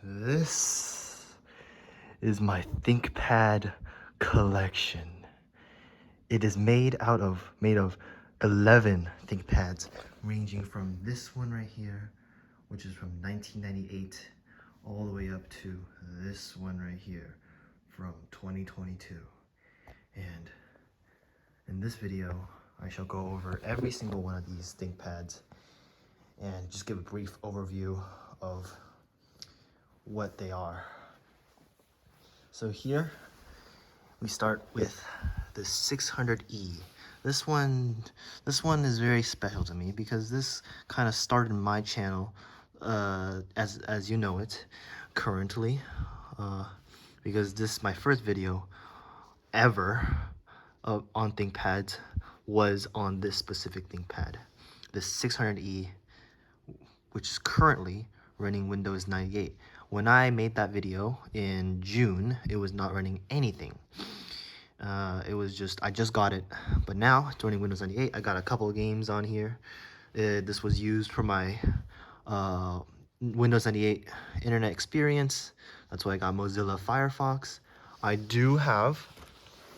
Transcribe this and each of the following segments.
This is my ThinkPad collection. It is made of 11 ThinkPads, ranging from this one right here, which is from 1998, all the way up to this one right here from 2022. And in this video, I shall go over every single one of these ThinkPads and just give a brief overview of what they are. So here we start with the 600E. This one is very special to me because this kind of started my channel as you know it currently, because this is my first video ever on ThinkPads was on this specific ThinkPad, the 600E, which is currently running Windows 98. When I made that video in June, it was not running anything. It was just, I just got it. But now, it's running Windows 98. I got a couple of games on here. This was used for my Windows 98 internet experience. That's why I got Mozilla Firefox. I do have,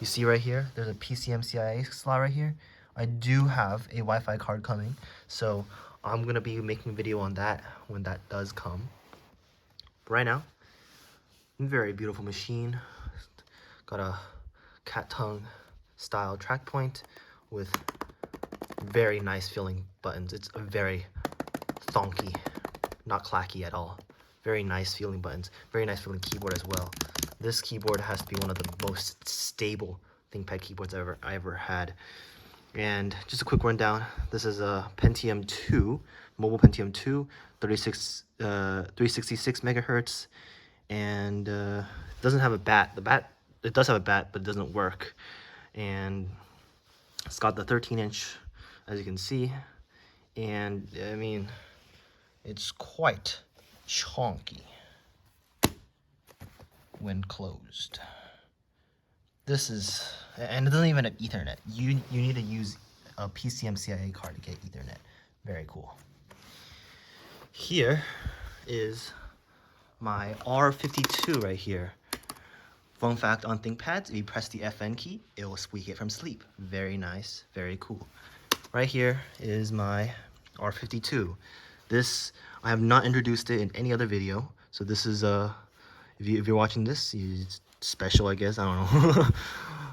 you see right here, there's a PCMCIA slot right here. I do have a Wi-Fi card coming. So I'm going to be making a video on that when that does come. But right now, very beautiful machine. Got a cat tongue style track point with very nice feeling buttons. It's a very thonky, not clacky at all. Very nice feeling buttons. Very nice feeling keyboard as well. This keyboard has to be one of the most stable ThinkPad keyboards I ever had. And just a quick rundown. This is a Pentium 2, mobile Pentium 2, 366 megahertz, and it doesn't have a bat. It does have a bat, but it doesn't work. And it's got the 13-inch, as you can see, and I mean, it's quite chonky when closed. This is, and it doesn't even have Ethernet. You need to use a PCMCIA card to get Ethernet. Very cool. Here is my R52 right here. Fun fact on ThinkPads, if you press the FN key, it will squeak it from sleep. Very nice, very cool. Right here is my R52. This, I have not introduced it in any other video. So this is, if you're watching this, it's special, I guess, I don't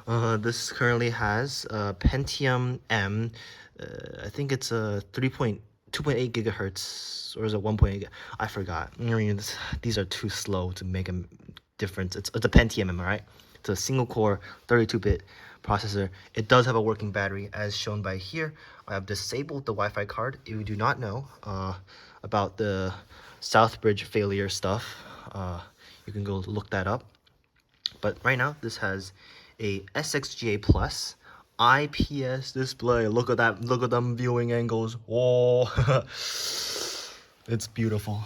know. This currently has Pentium M. I think it's a 2.8 gigahertz, or is it 1.8? I forgot. I mean, these are too slow to make a difference. It's a Pentium M, right? It's a single core 32-bit processor. It does have a working battery, as shown by here. I have disabled the Wi-Fi card. If you do not know about the Southbridge failure stuff, you can go look that up. But right now, this has a SXGA Plus IPS display. Look at that. Look at them viewing angles. Oh, it's beautiful.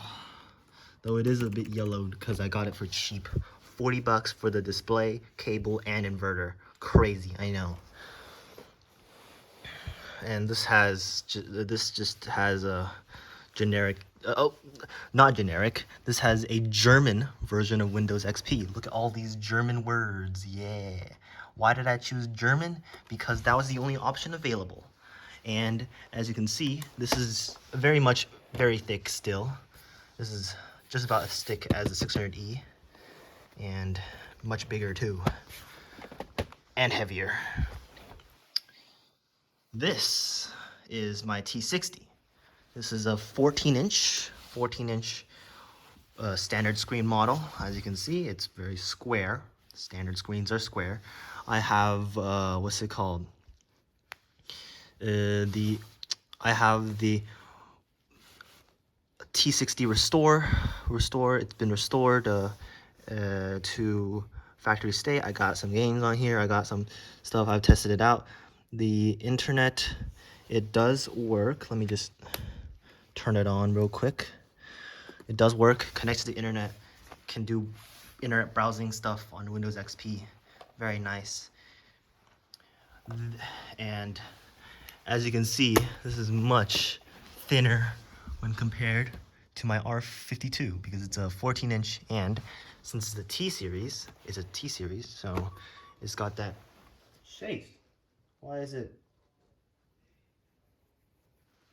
Though it is a bit yellowed because I got it for cheap. 40 bucks for the display, cable, and inverter. Crazy, I know. And this just has a generic, not generic. This has a German version of Windows XP. Look at all these German words. Yeah. Why did I choose German? Because that was the only option available. And as you can see, this is very thick still. This is just about as thick as the 600E, and much bigger too, and heavier. This is my T60. This is a 14-inch standard screen model. As you can see, it's very square. Standard screens are square. I have what's it called? I have the T60 Restore. It's been restored to factory state. I got some games on here. I got some stuff. I've tested it out. The internet, it does work. Let me just turn it on real quick. It does work. Connects to the internet. Can do internet browsing stuff on Windows XP. Very nice. And as you can see, this is much thinner when compared to my R52 because it's a 14-inch, and since it's a T series, so it's got that shape. Why is it?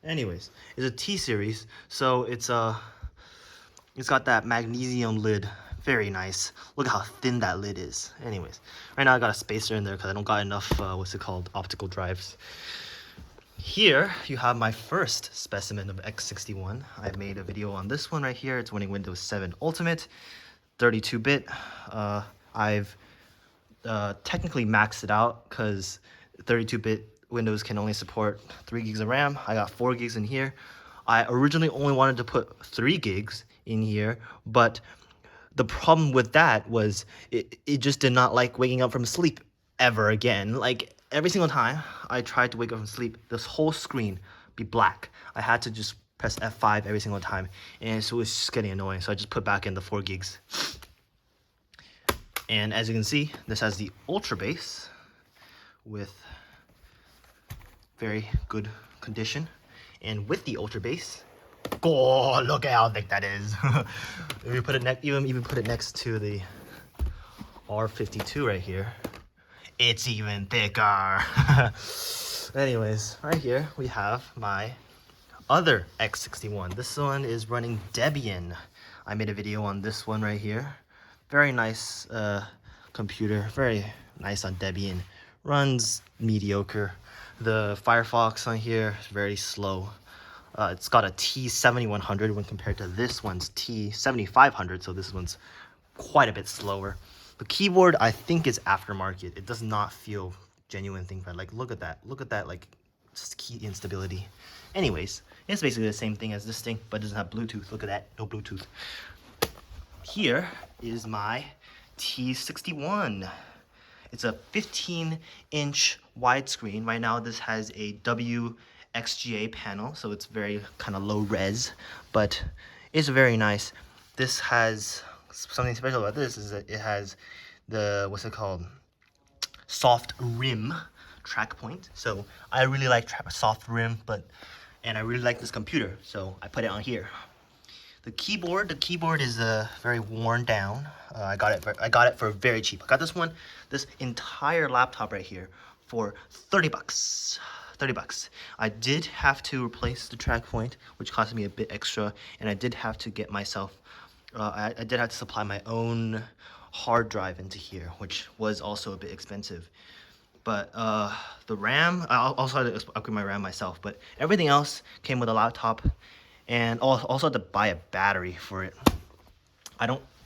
Anyways, it's a T series, so it's got that magnesium lid. Very nice. Look at how thin that lid is. Anyways, right now I got a spacer in there because I don't got enough optical drives. Here you have my first specimen of X61. I've made a video on this one right here. It's running Windows 7 Ultimate, 32-bit. I've technically maxed it out because 32-bit Windows can only support 3 gigs of RAM. I got 4 gigs in here. I originally only wanted to put 3 gigs in here, but the problem with that was it just did not like waking up from sleep ever again. Like every single time I tried to wake up from sleep, this whole screen be black. I had to just press F5 every single time, and so it was just getting annoying. So I just put back in the 4 gigs. And as you can see, this has the Ultra base with very good condition. And with the Ultra base, oh, look at how thick that is. If you put it even put it next to the R52 right here, it's even thicker. Anyways, right here we have my other X61. This one is running Debian. I made a video on this one right here. Very nice computer, very nice on Debian. Runs mediocre. The Firefox on here is very slow. It's got a T7100 when compared to this one's T7500, so this one's quite a bit slower. The keyboard I think is aftermarket. It does not feel genuine ThinkPad. Like look at that like just key instability. Anyways, it's basically the same thing as this thing, but it doesn't have Bluetooth. Look at that, no Bluetooth. Here is my T61. It's a 15-inch widescreen. Right now this has a WXGA panel, so it's very kind of low res, but it's very nice. This has something special about this is that it has the, what's it called, soft rim track point. So I really like soft rim, and I really like this computer, so I put it on here. The keyboard is very worn down. I got it for very cheap. I got this entire laptop right here for 30 bucks. 30 bucks. I did have to replace the track point, which cost me a bit extra, and I did have to get myself I did have to supply my own hard drive into here, which was also a bit expensive. But the RAM, I also had to upgrade my RAM myself, but everything else came with a laptop, and also had to buy a battery for it.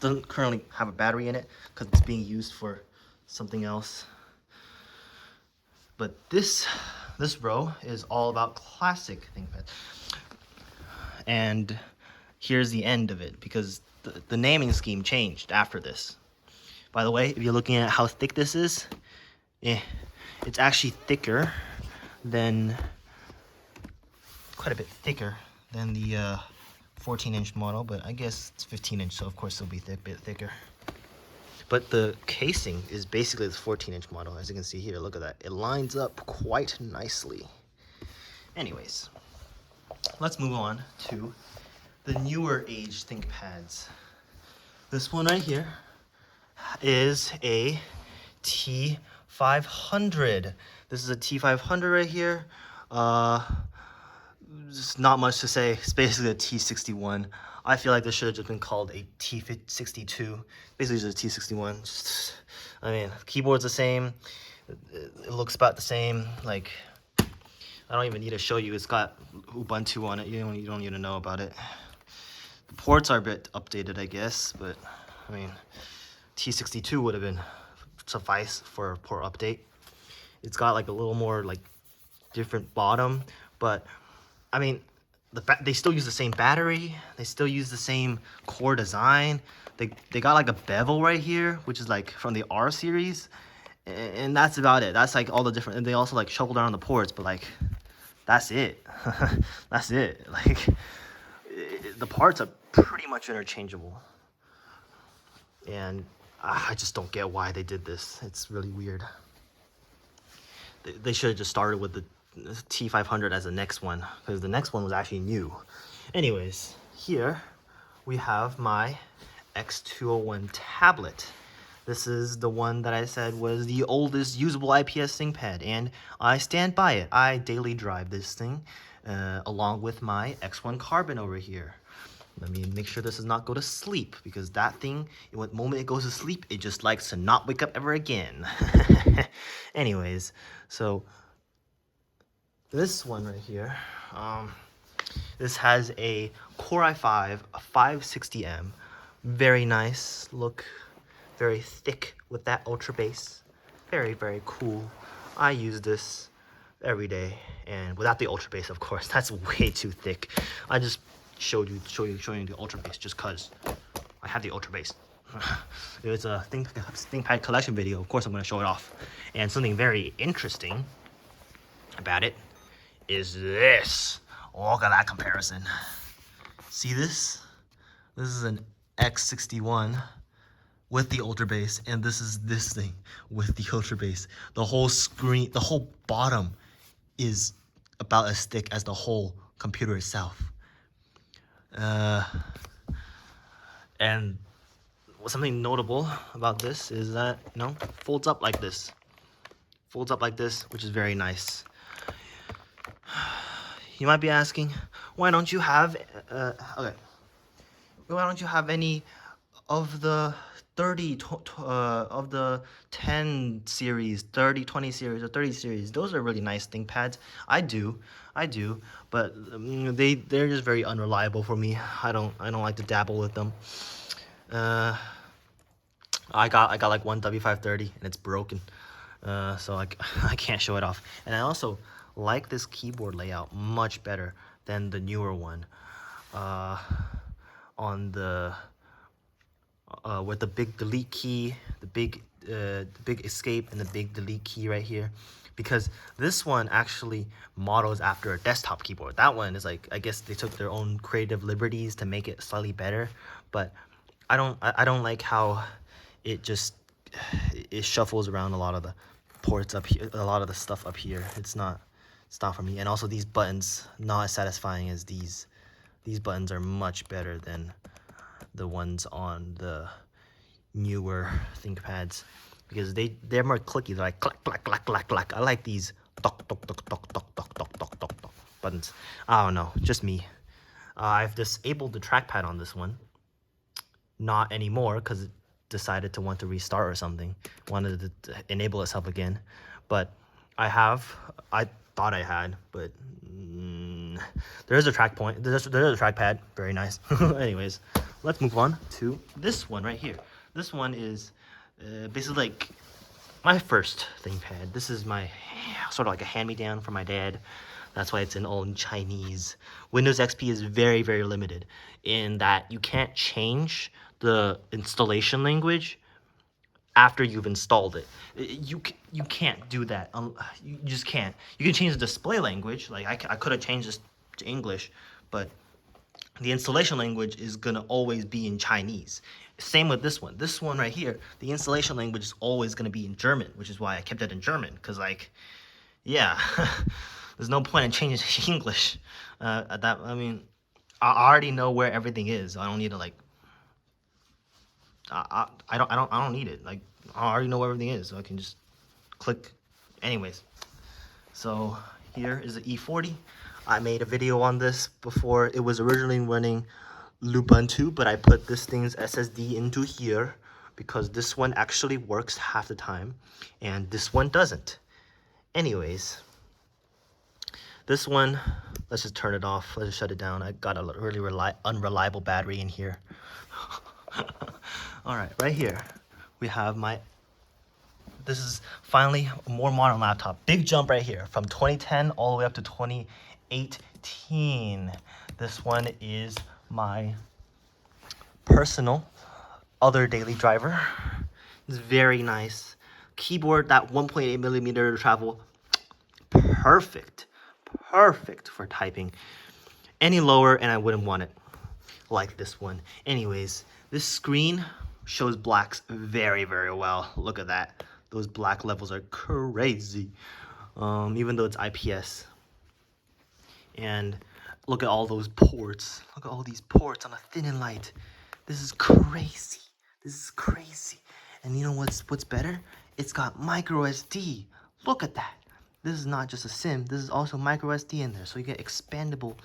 Doesn't currently have a battery in it because it's being used for something else. But this row is all about classic ThinkPad. And here's the end of it, because the naming scheme changed after this. By the way, if you're looking at how thick this is, it's actually thicker than, quite a bit thicker than the 14-inch model, but I guess it's 15-inch, so of course it'll be a bit thicker. But the casing is basically the 14-inch model, as you can see here. Look at that. It lines up quite nicely. Anyways, let's move on to the newer age ThinkPads. This one right here is a T500. This is a T500 right here. Just not much to say. It's basically a T61. I feel like this should have just been called a T62. Basically just a T61. I mean, the keyboard's the same. It looks about the same. Like, I don't even need to show you. It's got Ubuntu on it. You don't need to know about it. The ports are a bit updated, I guess, but I mean, T62 would have been suffice for a port update. It's got like a little more like different bottom, but I mean, they still use the same battery. They still use the same core design. They got like a bevel right here, which is like from the R series, and that's about it. That's like all the different. And they also like shuffle down the ports, but like that's it. That's it. Like the parts are pretty much interchangeable, and I just don't get why they did this. It's really weird. They should have just started with the T500 as the next one, because the next one was actually new. Anyways, here we have my X201 tablet. This is the one that I said was the oldest usable IPS ThinkPad, and I stand by it. I daily drive this thing along with my X1 Carbon over here. Let me make sure this does not go to sleep, because that thing, the moment it goes to sleep, it just likes to not wake up ever again. Anyways, so this one right here, this has a Core i5 560M. Very nice look, very thick with that ultra bass. Very, very cool. I use this every day, and without the ultra bass, of course, that's way too thick. I just showing you the ultra bass just cause I have the ultra bass. It's a ThinkPad collection video. Of course, I'm going to show it off. And something very interesting about it is this. Look at that comparison. See this? This is an X61 with the ultra bass, and this is this thing with the ultra bass. The whole screen, the whole bottom is about as thick as the whole computer itself. And something notable about this is that, you know, folds up like this. Folds up like this, which is very nice. You might be asking, why don't you have why don't you have any of the 10 series, 30, 20 series, or 30 series? Those are really nice ThinkPads. I do, but they're just very unreliable for me. I don't like to dabble with them. I got like one W530 and it's broken, so I can't show it off. And I also like this keyboard layout much better than the newer one. On the with the big delete key, the big escape, and the big delete key right here, because this one actually models after a desktop keyboard. That one is like, I guess they took their own creative liberties to make it slightly better, but I don't like how it shuffles around a lot of the ports up here, a lot of the stuff up here. It's not for me. And also these buttons, not as satisfying as these. These buttons are much better than the ones on the newer ThinkPads, because they're more clicky. They're like clack clack clack clack clack. I like these toc toc toc toc toc toc toc toc toc toc buttons. I don't know, just me. I've disabled the trackpad on this one. Not anymore, because it decided to want to restart or something. Wanted to enable itself again. But I thought I had, but there's a there's a trackpad. Very nice. Anyways, let's move on to this one right here. This one is basically like my first ThinkPad. This is my sort of like a hand-me-down from my dad. That's why it's in all in Chinese. Windows XP is very, very limited in that you can't change the installation language after you've installed it. You can't do that. You just can't. You can change the display language. Like I could have changed this to English, but the installation language is gonna always be in Chinese. Same with this one. This one right here, the installation language is always gonna be in German, which is why I kept it in German. Cause like, yeah, there's no point in changing to English. I mean, I already know where everything is. I don't need to like. I don't need it. Like, I already know where everything is, so I can just click. Anyways, so here is the E40. I made a video on this before. It was originally running Lubuntu, but I put this thing's SSD into here because this one actually works half the time and this one doesn't. Anyways, this one, let's just turn it off. Let's just shut it down. I got a really unreliable battery in here. All right, right here we have this is finally a more modern laptop. Big jump right here from 2010 all the way up to 2018. This one is my personal other daily driver. It's very nice. Keyboard, that 1.8 millimeter travel, perfect for typing. Any lower and I wouldn't want it like this one. Anyways, this screen shows blacks very, very well. Look at that. Those black levels are crazy, even though it's IPS. And Look at all those ports. Look at all these ports on a thin and light. This is crazy. This is crazy. And you know what's better? It's got micro SD. Look at that. This is not just a SIM. This is also micro SD in there. So you get expandable,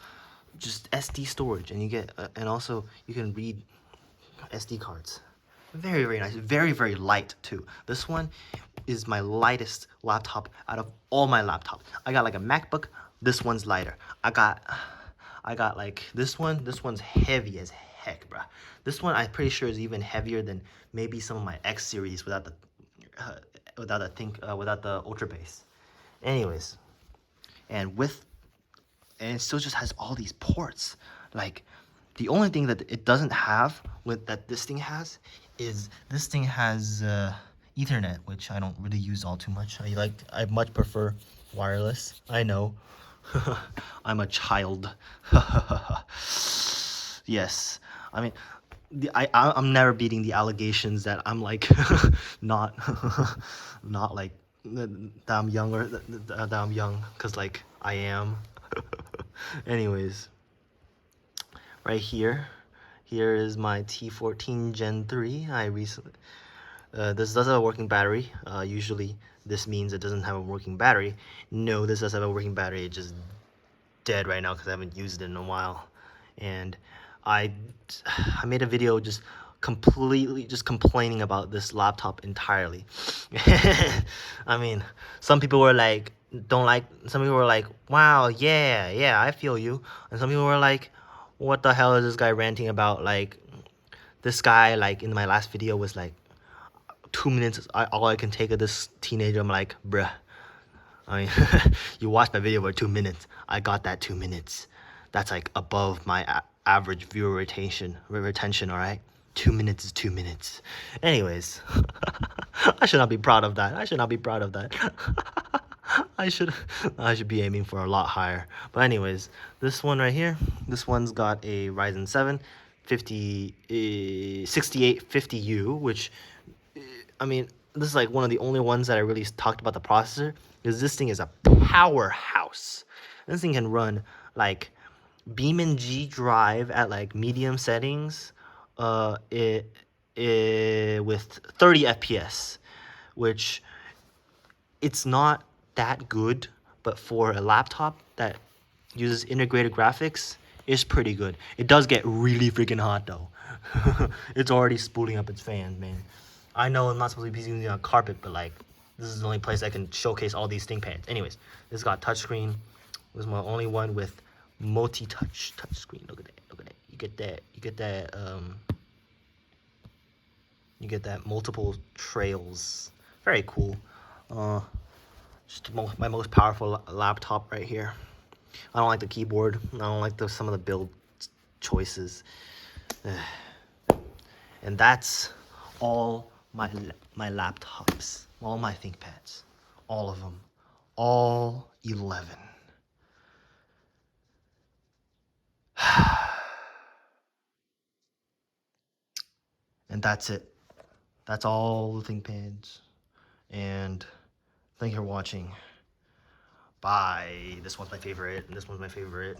just SD storage, and you get and also you can read SD cards. Very, very nice. Very, very light too. This one is my lightest laptop out of all my laptops. I got like a MacBook. This one's lighter. I got like this one. This one's heavy as heck, bruh. This one I'm pretty sure is even heavier than maybe some of my X series without the Ultra Base. Anyways, and it still just has all these ports. Like the only thing that it doesn't have that this thing has is this thing has Ethernet, which I don't really use all too much. I much prefer wireless. I know. I'm a child. Yes. I mean, I'm never beating the allegations that I'm like not not like that I'm younger, that I'm young, because like I am. Anyways, right here is my T14 Gen 3. I recently this does have a working battery. Usually this means it doesn't have a working battery. No, this does have a working battery. It's just dead right now because I haven't used it in a while. And I made a video just completely just complaining about this laptop entirely. I mean, some people were like, some people were like, wow, yeah, I feel you. And some people were like, what the hell is this guy ranting about? Like, this guy, like, in my last video was like, 2 minutes, all I can take of this teenager. I'm like, bruh. I mean, you watched my video for 2 minutes. I got that 2 minutes. That's like above my average viewer retention, all right? 2 minutes is 2 minutes. Anyways, I should not be proud of that. I should not be proud of that. I should be aiming for a lot higher. But anyways, this one right here, this one's got a Ryzen 7 6850U, which, I mean, this is like one of the only ones that I really talked about the processor, because this thing is a powerhouse. This thing can run like BeamNG Drive at like medium settings, with 30 FPS, which it's not that good, but for a laptop that uses integrated graphics, it's pretty good. It does get really freaking hot though. It's already spooling up its fan, man. I know I'm not supposed to be using it on carpet, but like, this is the only place I can showcase all these ThinkPads. Anyways, this got touchscreen. This is my only one with multi-touch touchscreen. Look at that. Look at that. You get that multiple trails. Very cool. Just my most powerful laptop right here. I don't like the keyboard. I don't like some of the build choices. And that's all my laptops, all my ThinkPads, all of them, all 11. And that's it. That's all the ThinkPads. And thank you for watching. Bye. This one's my favorite, and this one's my favorite.